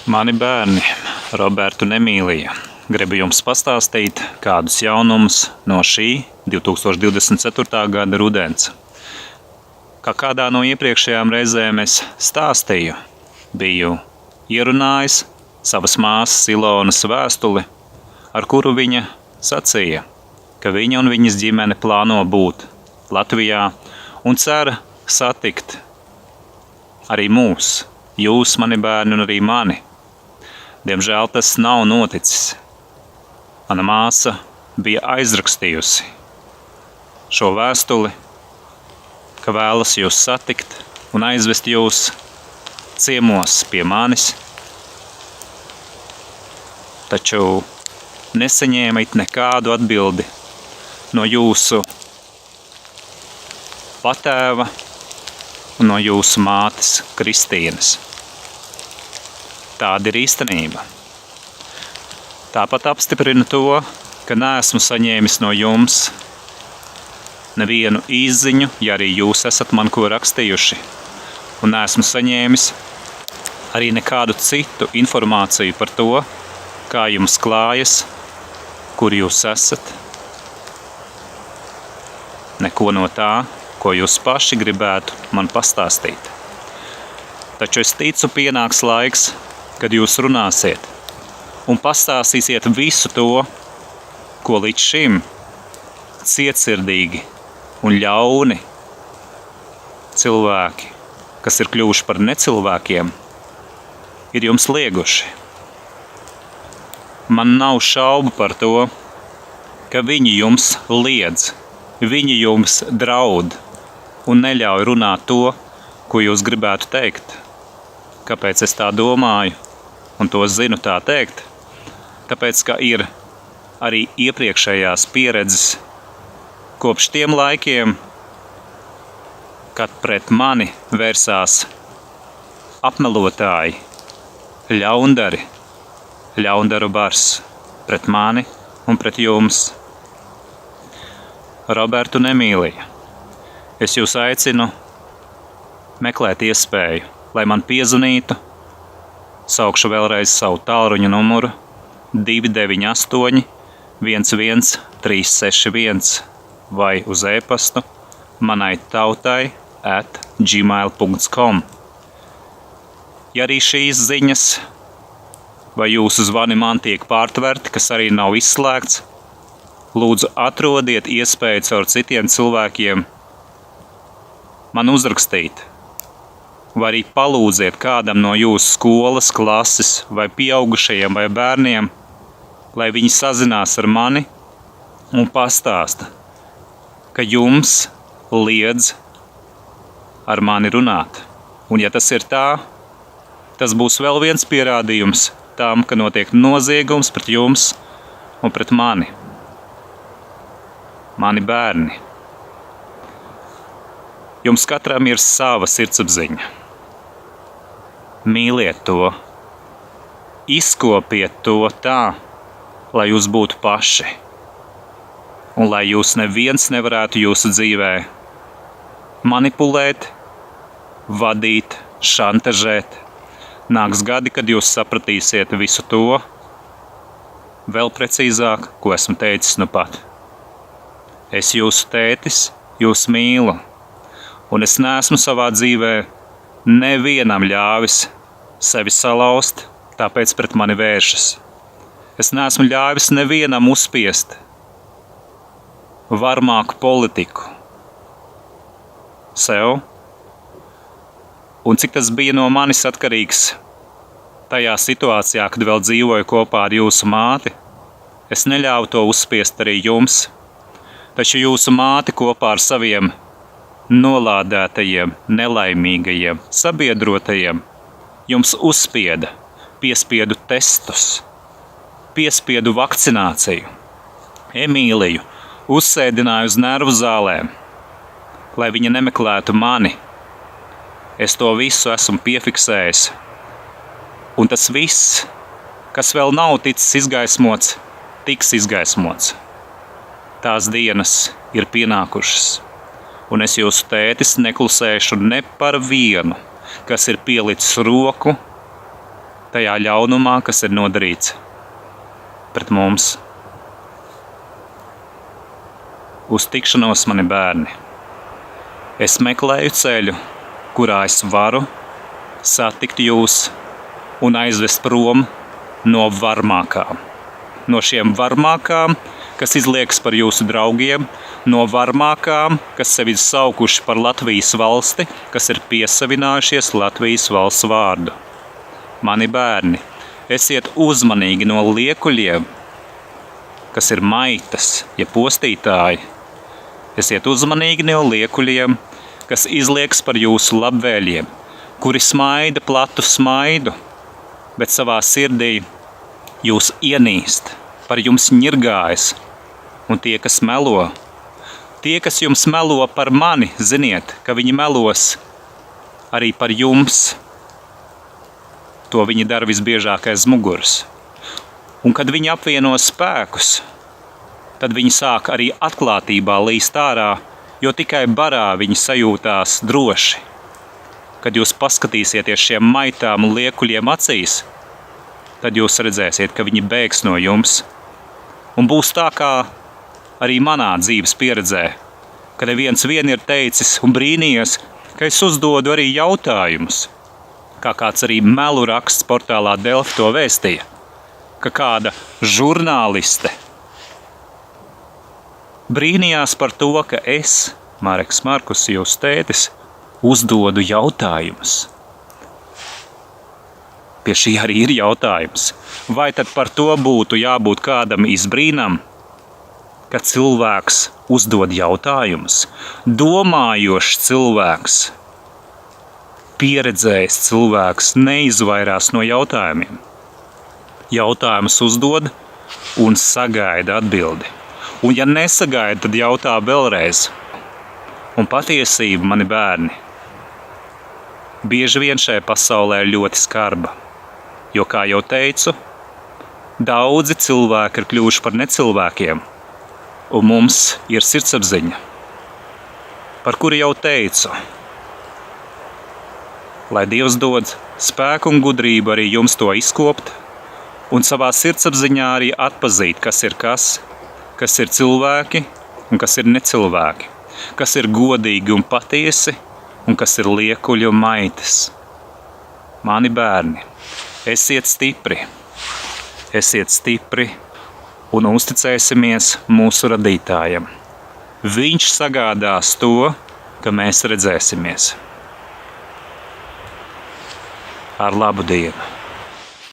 Mani bērni, Robertu un Emīlija, gribu jums pastāstīt kādus jaunumus no šī 2024. gada rudens. Kā kādā no iepriekšējām reizēm es stāstīju, biju ierunājis savas māsas Ilonas vēstuli, ar kuru viņa sacīja, ka viņa un viņas ģimene plāno būt Latvijā un cer satikt arī mūs, jūs, mani bērni un arī mani. Diemžēl tas nav noticis. Mana māsa bija aizrakstījusi šo vēstuli, ka vēlas jūs satikt un aizvest jūs ciemos pie manis, taču nesaņēma it nekādu atbildi no jūsu patēva un no jūsu mātes Kristīnas. Tāda ir īstenība. Tāpat apstiprina to, ka neesmu saņēmis no jums nevienu īsziņu, ja arī jūs esat man ko rakstījuši, un neesmu saņēmis arī nekādu citu informāciju par to, kā jums klājas, kur jūs esat. Neko no tā, ko jūs paši gribētu man pastāstīt. Taču es ticu, pienāks laiks, kad jūs runāsiet un pastāstīsiet visu to, ko līdz šim cietsirdīgi un ļauni cilvēki, kas ir kļuvuši par necilvēkiem, ir jums lieguši. Man nav šaubu par to, ka viņi jums liedz, viņi jums draud un neļauj runāt to, ko jūs gribētu teikt. Kāpēc es tā domāju un to zinu tā teikt? Tāpēc, ka ir arī iepriekšējās pieredzes kopš tiem laikiem, kad pret mani vērsās apmelotāji, ļaundari, ļaundaru bars pret mani un pret jums. Robertu un Emīlija, es jūs aicinu meklēt iespēju, lai man piezvanītu, saukšu vēlreiz savu tālruņa numuru 298 11 361 vai uz e-pastu manai tautai@gmail.com. Ja arī šīs ziņas vai jūsu zvani man tiek pārtverti, kas arī nav izslēgts, lūdzu atrodiet iespēju caur citiem cilvēkiem man uzrakstīt. Vai arī palūdziet kādam no jūsu skolas, klases vai pieaugušajiem vai bērniem, lai viņi sazinās ar mani un pastāsta, ka jums liedz ar mani runāt. Un ja tas ir tā, tas būs vēl viens pierādījums tam, ka notiek noziegums pret jums un pret mani. Mani bērni. Jums katram ir sava sirdsapziņa. Mīliet to, izkopiet to tā, lai jūs būtu paši, un lai jūs neviens nevarētu jūsu dzīvē manipulēt, vadīt, šantažēt. Nāks gadi, kad jūs sapratīsiet visu to, vēl precīzāk, ko esmu teicis nu pat. Es jūsu tētis, jūs mīlu, un es neesmu savā dzīvē nevienam ļāvis sevi salauzt, tāpēc pret mani vēršas. Es neesmu ļāvis nevienam uzspiest varmāku politiku sev. Un cik tas bija no manis atkarīgs tajā situācijā, kad vēl dzīvoju kopā ar jūsu māti, es neļāvu to uzspiest arī jums. Taču jūsu māte kopā ar saviem nolādētajiem, nelaimīgajiem, sabiedrotajiem jums uzspieda, piespiedu testus, piespiedu vakcināciju. Emīliju uzsēdināju uz nervu zālēm, lai viņa nemeklētu mani. Es to visu esmu piefiksējis. Un tas viss, kas vēl nav ticis izgaismots, tiks izgaismots. Tās dienas ir pienākušas. Un es jūsu tētis neklusēšu ne par vienu, kas ir pielicis roku tajā ļaunumā, kas ir nodarīts pret mums. Uz tikšanos, mani bērni. Es meklēju ceļu, kurā es varu satikt jūs un aizvest prom no varmākām. No šiem varmākām, kas izliekas par jūsu draugiem, no varmākām, kas sevi saukuši par Latvijas valsti, kas ir piesavinājušies Latvijas valsts vārdu. Mani bērni, esiet uzmanīgi no liekuļiem, kas ir maitas, ja postītāji. Esiet uzmanīgi no liekuļiem, kas izliekas par jūsu labvēļiem, kuri smaida platu smaidu, bet savā sirdī jūs ienīst, par jums ņirgājas, un tie, kas melo, tie, kas jums melo par mani, ziniet, ka viņi melos arī par jums. To viņi dara visbiežāk aiz muguras. Un kad viņi apvieno spēkus, tad viņi sāk arī atklātībā līst ārā, jo tikai barā viņi sajūtās droši. Kad jūs paskatīsieties šiem maitām un liekuļiem acīs, tad jūs redzēsiet, ka viņi bēgs no jums. Un būs tā, kā arī manā dzīves pieredzē, kad neviens vien ir teicis un brīnījies, ka es uzdodu arī jautājumus, kā kāds arī melu raksts portālā Delfi to vēstīja, ka kāda žurnāliste brīnījās par to, ka es, Mareks Markus, jūsu tētis, uzdodu jautājumus. Pie šī arī ir jautājums. Vai tad par to būtu jābūt kādam izbrīnam, ka cilvēks uzdod jautājumus? Domājošs cilvēks, pieredzējis cilvēks neizvairās no jautājumiem. Jautājumus uzdod un sagaida atbildi. Un ja nesagaida, tad jautā vēlreiz. Un patiesība, mani bērni, bieži vien šajā pasaulē ir ļoti skarba. Jo, kā jau teicu, daudzi cilvēki ir kļuvuši par necilvēkiem, un mums ir sirdsapziņa, par kuru jau teicu, lai Dievs dod spēku un gudrību arī jums to izkopt, un savā sirdsapziņā arī atpazīt, kas ir cilvēki un kas ir necilvēki, kas ir godīgi un patiesi, un kas ir liekuļi un maitas. Mani bērni, esiet stipri un uzticēsimies mūsu radītājam. Viņš sagādās to, ka mēs redzēsimies. Ar labu dienu!